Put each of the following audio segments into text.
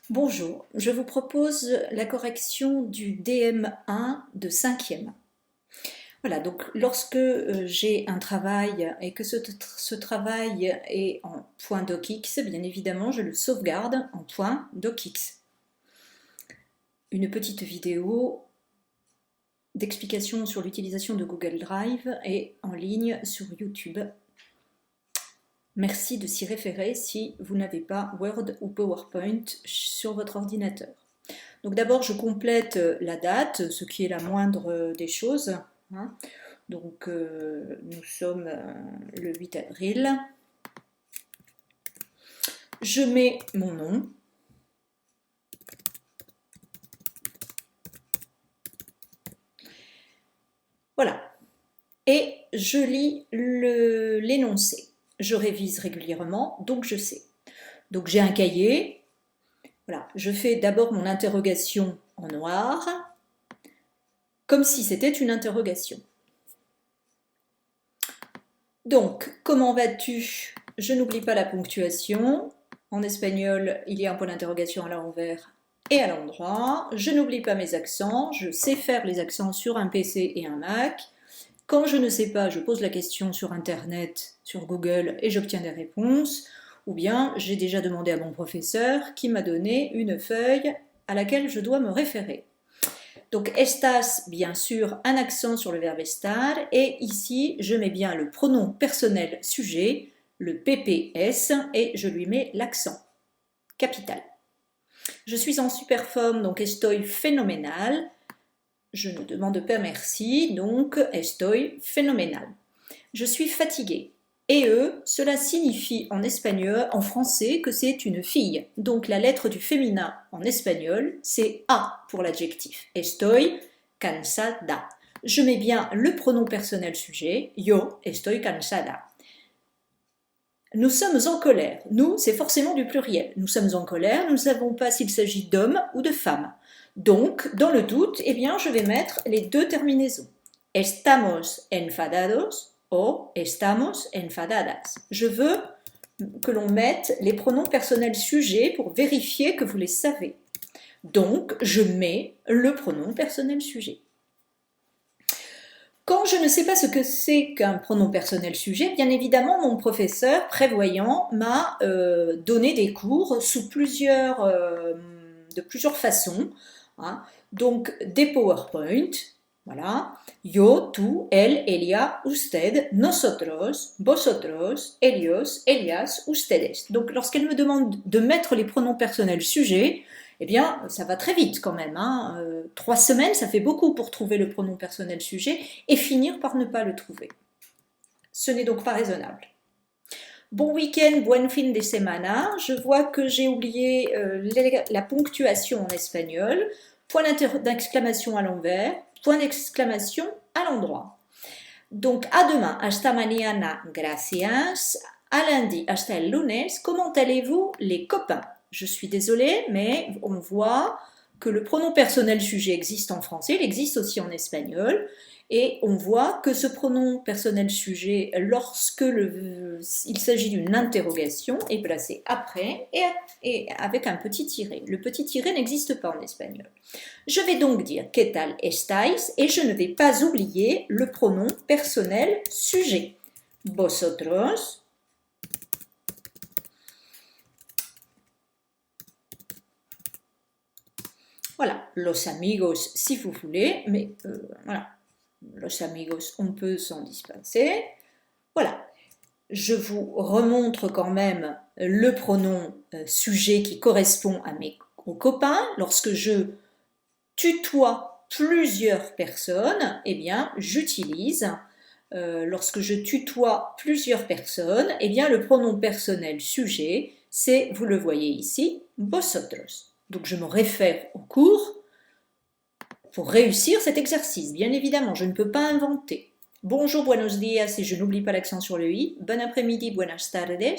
Bonjour, je vous propose la correction du DM1 de 5e. Voilà, donc lorsque j'ai un travail et que ce travail est en point .docx, bien évidemment, je le sauvegarde en point .docx. Une petite vidéo d'explication sur l'utilisation de Google Drive est en ligne sur YouTube. Merci de s'y référer si vous n'avez pas Word ou PowerPoint sur votre ordinateur. Donc d'abord, je complète la date, ce qui est la moindre des choses. Hein. Donc nous sommes le 8 avril. Je mets mon nom. Voilà. Et je lis l'énoncé. Je révise régulièrement, donc je sais. Donc j'ai un cahier. Voilà. Je fais d'abord mon interrogation en noir, comme si c'était une interrogation. Donc, comment vas-tu? Je n'oublie pas la ponctuation. En espagnol, il y a un point d'interrogation à l'envers et à l'endroit. Je n'oublie pas mes accents. Je sais faire les accents sur un PC et un Mac. Quand je ne sais pas, je pose la question sur Internet, sur Google, et j'obtiens des réponses. Ou bien, j'ai déjà demandé à mon professeur qui m'a donné une feuille à laquelle je dois me référer. Donc estas, bien sûr, un accent sur le verbe estar, et ici, je mets bien le pronom personnel sujet, le PPS, et je lui mets l'accent capital. Je suis en super forme, donc estoy phénoménal. Je ne demande pas merci, donc estoy phénoménal. Je suis fatiguée. Et cela signifie en espagnol, en français, que c'est une fille. Donc la lettre du féminin en espagnol, c'est A pour l'adjectif. Estoy cansada. Je mets bien le pronom personnel sujet, yo estoy cansada. Nous sommes en colère. Nous, c'est forcément du pluriel. Nous sommes en colère, nous ne savons pas s'il s'agit d'hommes ou de femmes. Donc, dans le doute, eh bien, je vais mettre les deux terminaisons. Estamos enfadados o estamos enfadadas. Je veux que l'on mette les pronoms personnels sujets pour vérifier que vous les savez. Donc, je mets le pronom personnel sujet. Quand je ne sais pas ce que c'est qu'un pronom personnel sujet, bien évidemment, mon professeur prévoyant m'a donné des cours sous de plusieurs façons. Hein. Donc, des PowerPoint, voilà. Yo, tú, él, ella, usted, nosotros, vosotros, ellos, ellas, ustedes. Donc, lorsqu'elle me demande de mettre les pronoms personnels sujets, eh bien, ça va très vite quand même. 3 semaines, ça fait beaucoup pour trouver le pronom personnel sujet et finir par ne pas le trouver. Ce n'est donc pas raisonnable. Bon week-end, buen fin de semana. Je vois que j'ai oublié la ponctuation en espagnol. Point d'exclamation à l'envers, point d'exclamation à l'endroit. Donc, à demain, hasta mañana, gracias. À lundi, hasta el lunes. Comment allez-vous, les copains? Je suis désolée, mais on voit que le pronom personnel sujet existe en français, il existe aussi en espagnol, et on voit que ce pronom personnel sujet, lorsque il s'agit d'une interrogation, est placé après et avec un petit tiret. Le petit tiret n'existe pas en espagnol. Je vais donc dire ¿Qué tal estáis? Et je ne vais pas oublier le pronom personnel sujet. Vosotros, voilà, los amigos si vous voulez, mais voilà, los amigos, on peut s'en dispenser. Voilà, je vous remontre quand même le pronom sujet qui correspond aux copains. Lorsque je tutoie plusieurs personnes, eh bien, j'utilise, lorsque je tutoie plusieurs personnes, eh bien, le pronom personnel sujet, c'est, vous le voyez ici, vosotros. Donc, je me réfère au cours pour réussir cet exercice. Bien évidemment, je ne peux pas inventer. Bonjour, buenos días, et je n'oublie pas l'accent sur le i. Bon après-midi, buenas tardes.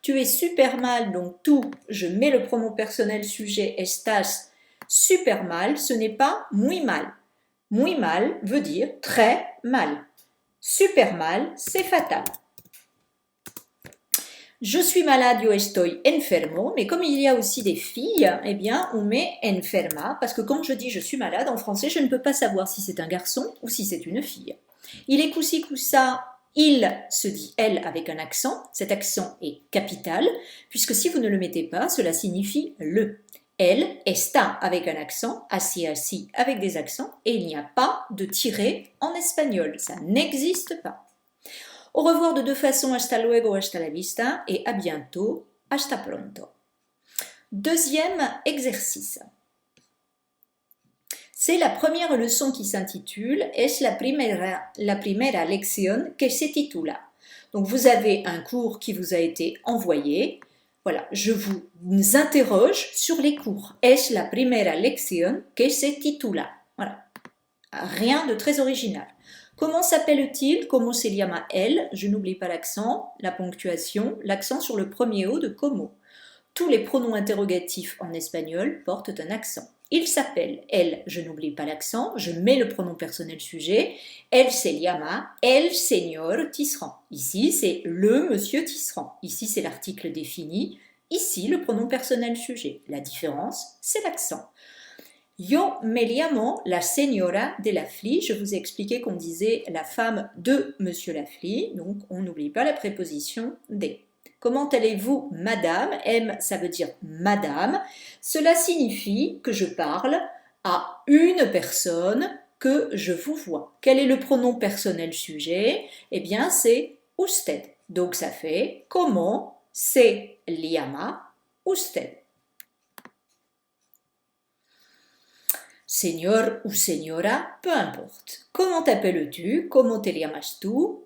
Tu es super mal, donc tout, je mets le pronom personnel sujet, estás super mal, ce n'est pas muy mal. Muy mal veut dire très mal. Super mal, c'est fatal. Je suis malade, yo estoy enfermo, mais comme il y a aussi des filles, eh bien, on met enferma, parce que quand je dis je suis malade, en français, je ne peux pas savoir si c'est un garçon ou si c'est une fille. Il est coussi coussa, il se dit elle avec un accent, cet accent est capital, puisque si vous ne le mettez pas, cela signifie le. Elle, está avec un accent, assi, assi avec des accents, et il n'y a pas de tiré en espagnol, ça n'existe pas. Au revoir de deux façons, hasta luego, hasta la vista, et à bientôt, hasta pronto. Deuxième exercice. C'est la première leçon qui s'intitule Es la primera lección que se titula. Donc vous avez un cours qui vous a été envoyé. Voilà, je vous interroge sur les cours. Es la primera lección que se titula. Voilà, rien de très original. Comment s'appelle-t-il? Como se llama elle? Je n'oublie pas l'accent, la ponctuation, l'accent sur le premier O de como. Tous les pronoms interrogatifs en espagnol portent un accent. Il s'appelle, elle, je n'oublie pas l'accent, je mets le pronom personnel sujet, elle se llama, el señor Tisserand. Ici, c'est le monsieur Tisserand. Ici, c'est l'article défini. Ici, le pronom personnel sujet. La différence, c'est l'accent. Yo me llamo la señora de Lafly. Je vous ai expliqué qu'on disait la femme de monsieur Lafly, donc on n'oublie pas la préposition des. Comment allez-vous, madame? M, ça veut dire madame. Cela signifie que je parle à une personne que je vous vois. Quel est le pronom personnel sujet? Eh bien, c'est usted. Donc, ça fait comment se llama usted. Señor ou señora, peu importe. Comment t'appelles-tu? Comment te llamas tú?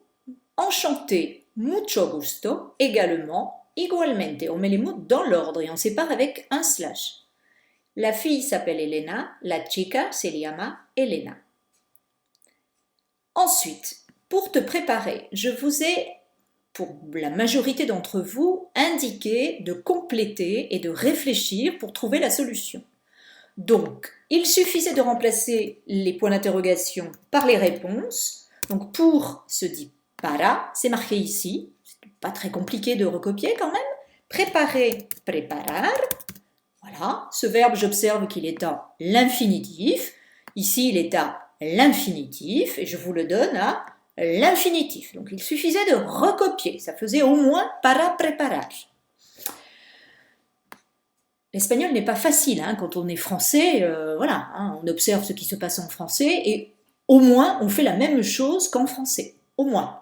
Enchanté, mucho gusto, également, igualmente. On met les mots dans l'ordre et on sépare avec un slash. La fille s'appelle Elena, la chica se llama Elena. Ensuite, pour te préparer, je vous ai, pour la majorité d'entre vous, indiqué de compléter et de réfléchir pour trouver la solution. Donc, il suffisait de remplacer les points d'interrogation par les réponses. Donc, pour se dit para, c'est marqué ici. C'est pas très compliqué de recopier quand même. Préparer, preparar. Voilà. Ce verbe, j'observe qu'il est à l'infinitif. Ici, il est à l'infinitif et je vous le donne à l'infinitif. Donc, il suffisait de recopier. Ça faisait au moins para preparar. L'espagnol n'est pas facile, hein, quand on est français, voilà, hein, on observe ce qui se passe en français et au moins on fait la même chose qu'en français, au moins.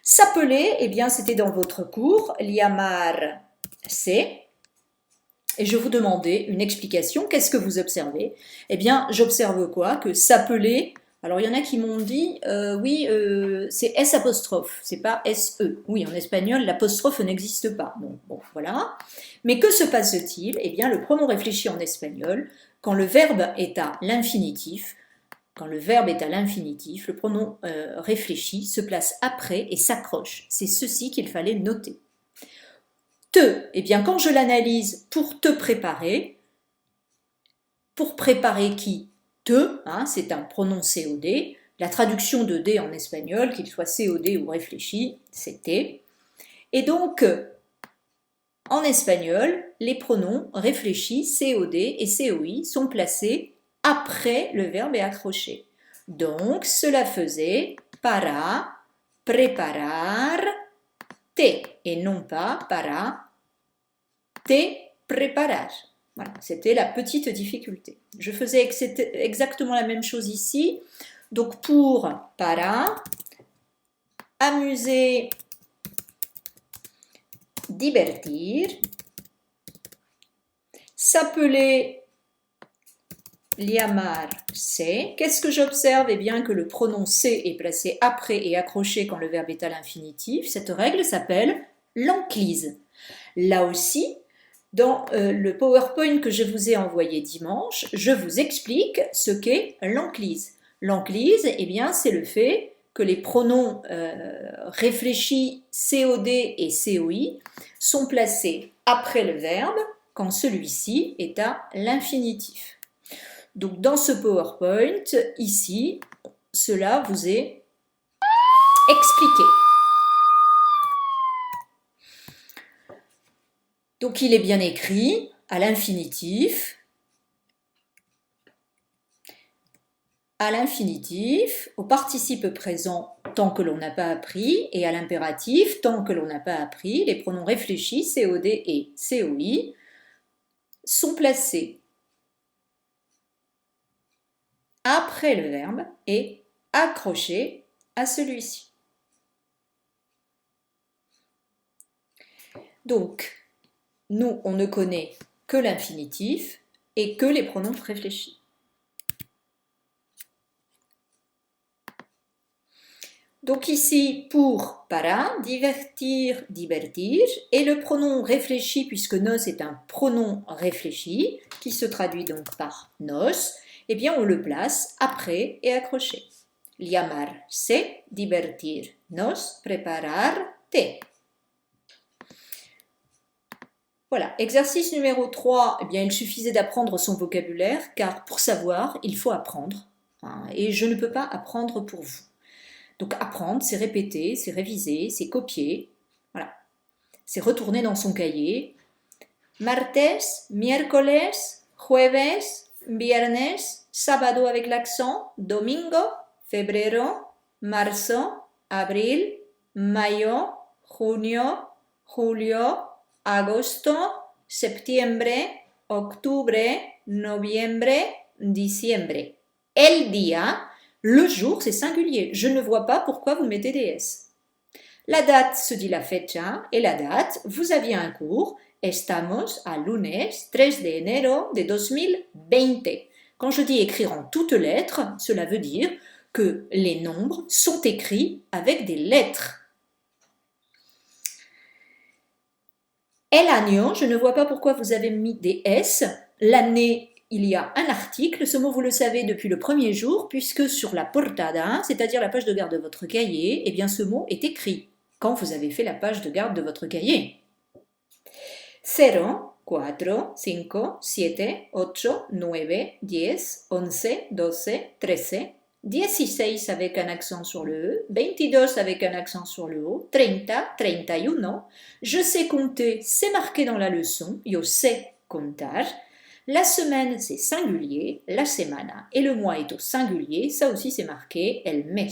S'appeler, eh bien c'était dans votre cours, llamarse, et je vous demandais une explication, qu'est-ce que vous observez? Eh bien j'observe quoi? Que s'appeler, alors il y en a qui m'ont dit, oui, c'est S apostrophe, c'est pas SE. Oui, en espagnol, l'apostrophe n'existe pas. Bon, voilà. Mais que se passe-t-il? Eh bien, le pronom réfléchi en espagnol, quand le verbe est à l'infinitif, le pronom réfléchi se place après et s'accroche. C'est ceci qu'il fallait noter. Te, eh bien, quand je l'analyse pour te préparer, pour préparer qui? Te, hein, c'est un pronom COD. La traduction de D en espagnol, qu'il soit COD ou réfléchi, c'est te. Et donc, en espagnol, les pronoms réfléchis, COD et COI, sont placés après le verbe et accroché. Donc, cela faisait para preparar te et non pas para te preparar. Voilà, c'était la petite difficulté. Je faisais exactement la même chose ici. Donc, pour para, amuser, divertir, s'appeler, llamarse. Qu'est-ce que j'observe? Eh bien que le pronom se est placé après et accroché quand le verbe est à l'infinitif. Cette règle s'appelle l'enclise. Là aussi, dans le PowerPoint que je vous ai envoyé dimanche, je vous explique ce qu'est l'enclise. L'enclise, eh bien, c'est le fait que les pronoms réfléchis COD et COI sont placés après le verbe quand celui-ci est à l'infinitif. Donc dans ce PowerPoint, ici, cela vous est expliqué. Donc il est bien écrit à l'infinitif, au participe présent tant que l'on n'a pas appris et à l'impératif tant que l'on n'a pas appris, les pronoms réfléchis COD et COI sont placés après le verbe et accrochés à celui-ci. Donc, nous, on ne connaît que l'infinitif et que les pronoms réfléchis. Donc ici, pour para, divertir, divertir, et le pronom réfléchi, puisque nos est un pronom réfléchi, qui se traduit donc par nos, eh bien on le place après et accroché. Llamarse, divertirnos, prepararte. Voilà, exercice numéro 3, eh bien, il suffisait d'apprendre son vocabulaire, car pour savoir, il faut apprendre, hein, et je ne peux pas apprendre pour vous. Donc apprendre, c'est répéter, c'est réviser, c'est copier, voilà. C'est retourner dans son cahier. Martes, miércoles, jueves, viernes, sábado avec l'accent, domingo, febrero, marzo, abril, mayo, junio, julio, agosto, septiembre, octubre, noviembre, diciembre. El día. Le jour, c'est singulier. Je ne vois pas pourquoi vous mettez des S. La date se dit la fecha et la date, vous aviez un cours. Estamos a lunes 3 de enero de 2020. Quand je dis écrire en toutes lettres, cela veut dire que les nombres sont écrits avec des lettres. El año, je ne vois pas pourquoi vous avez mis des S. L'année, il y a un article, ce mot vous le savez depuis le premier jour, puisque sur la portada, c'est-à-dire la page de garde de votre cahier, eh bien ce mot est écrit quand vous avez fait la page de garde de votre cahier. 0, 4, 5, 7, 8, 9, 10, 11, 12, 13, 16 avec un accent sur le E, 22 avec un accent sur le O, 30, 31. Je sais compter, c'est marqué dans la leçon, yo sé contar. La semaine, c'est singulier, la semana, et le mois est au singulier, ça aussi c'est marqué, el mes.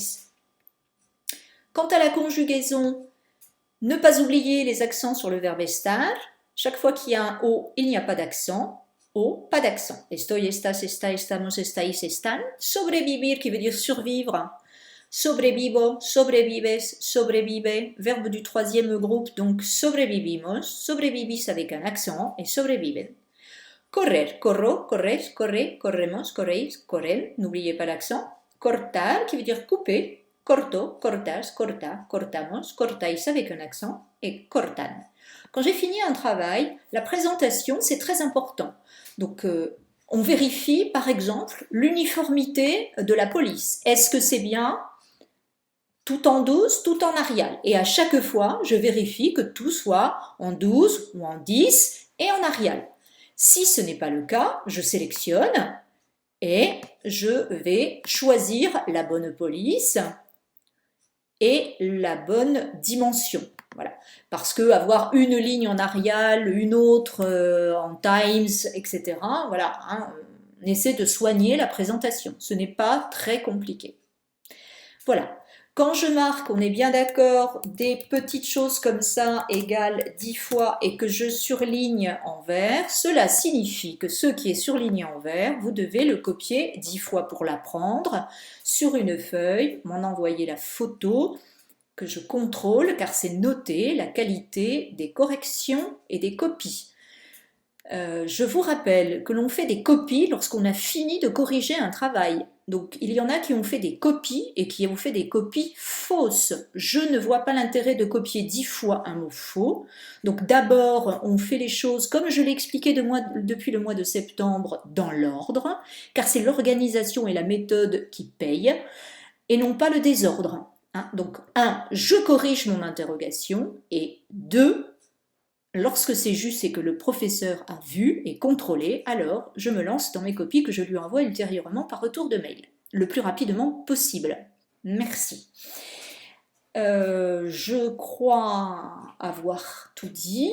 Quant à la conjugaison, ne pas oublier les accents sur le verbe estar. Chaque fois qu'il y a un O, il n'y a pas d'accent. O, pas d'accent. Estoy, estás, está, estamos, estáis, están. Sobrevivir qui veut dire survivre. Sobrevivo, sobrevives, sobrevive. Verbe du troisième groupe, donc sobrevivimos. Sobrevivis avec un accent et sobreviven. Correr, corro, corres, corre, corremos, correis, corren. N'oubliez pas l'accent. Cortar qui veut dire couper. Corto, cortas, corta, cortamos, cortáis avec un accent et cortan. Quand j'ai fini un travail, la présentation, c'est très important. Donc, on vérifie, par exemple, l'uniformité de la police. Est-ce que c'est bien tout en 12, tout en arial? Et à chaque fois, je vérifie que tout soit en 12 ou en 10 et en arial. Si ce n'est pas le cas, je sélectionne et je vais choisir la bonne police et la bonne dimension. Voilà. Parce que avoir une ligne en Arial, une autre en Times, etc., voilà, hein, on essaie de soigner la présentation. Ce n'est pas très compliqué. Voilà. Quand je marque, on est bien d'accord, des petites choses comme ça égale 10 fois et que je surligne en vert, cela signifie que ce qui est surligné en vert, vous devez le copier 10 fois pour l'apprendre sur une feuille, m'en envoyer la photo que je contrôle car c'est noté la qualité des corrections et des copies. Je vous rappelle que l'on fait des copies lorsqu'on a fini de corriger un travail. Donc il y en a qui ont fait des copies et qui ont fait des copies fausses. Je ne vois pas l'intérêt de copier 10 fois un mot faux. Donc d'abord, on fait les choses comme je l'ai expliqué depuis le mois de septembre dans l'ordre, car c'est l'organisation et la méthode qui payent, et non pas le désordre. Hein, donc 1, je corrige mon interrogation, et 2, lorsque c'est juste et que le professeur a vu et contrôlé, alors je me lance dans mes copies que je lui envoie ultérieurement par retour de mail, le plus rapidement possible. Merci. Je crois avoir tout dit.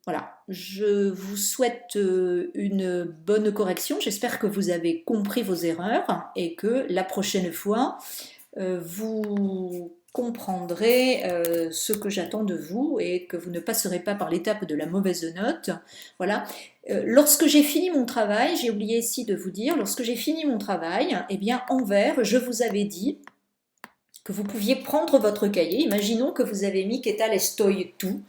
Voilà, je vous souhaite une bonne correction. J'espère que vous avez compris vos erreurs et que la prochaine fois, vous comprendrez ce que j'attends de vous et que vous ne passerez pas par l'étape de la mauvaise note. Voilà. Lorsque j'ai fini mon travail, j'ai oublié ici de vous dire, lorsque j'ai fini mon travail, eh bien en vert, je vous avais dit que vous pouviez prendre votre cahier. Imaginons que vous avez mis Qué tal estoy tú.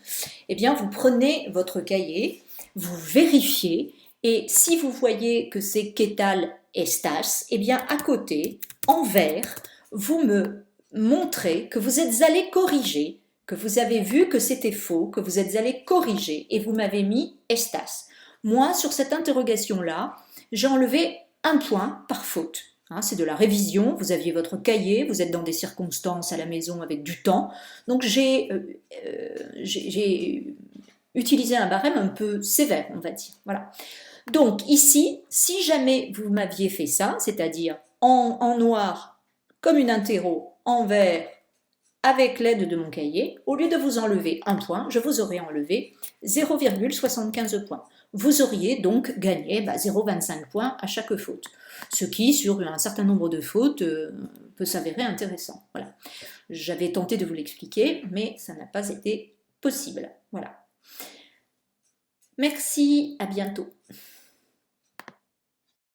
Eh bien, vous prenez votre cahier, vous vérifiez, et si vous voyez que c'est Qué tal estás, eh bien, à côté, en vert, vous me montrez que vous êtes allé corriger, que vous avez vu que c'était faux, que vous êtes allé corriger, et vous m'avez mis estás. Moi, sur cette interrogation-là, j'ai enlevé un point par faute. Hein, c'est de la révision, vous aviez votre cahier, vous êtes dans des circonstances à la maison avec du temps. Donc j'ai utilisé un barème un peu sévère, on va dire. Voilà. Donc ici, si jamais vous m'aviez fait ça, c'est-à-dire en noir comme une interro, en vert avec l'aide de mon cahier, au lieu de vous enlever un point, je vous aurais enlevé 0,75 points. Vous auriez donc gagné 0,25 points à chaque faute, ce qui, sur un certain nombre de fautes, peut s'avérer intéressant. Voilà. J'avais tenté de vous l'expliquer, mais ça n'a pas été possible. Voilà. Merci, à bientôt.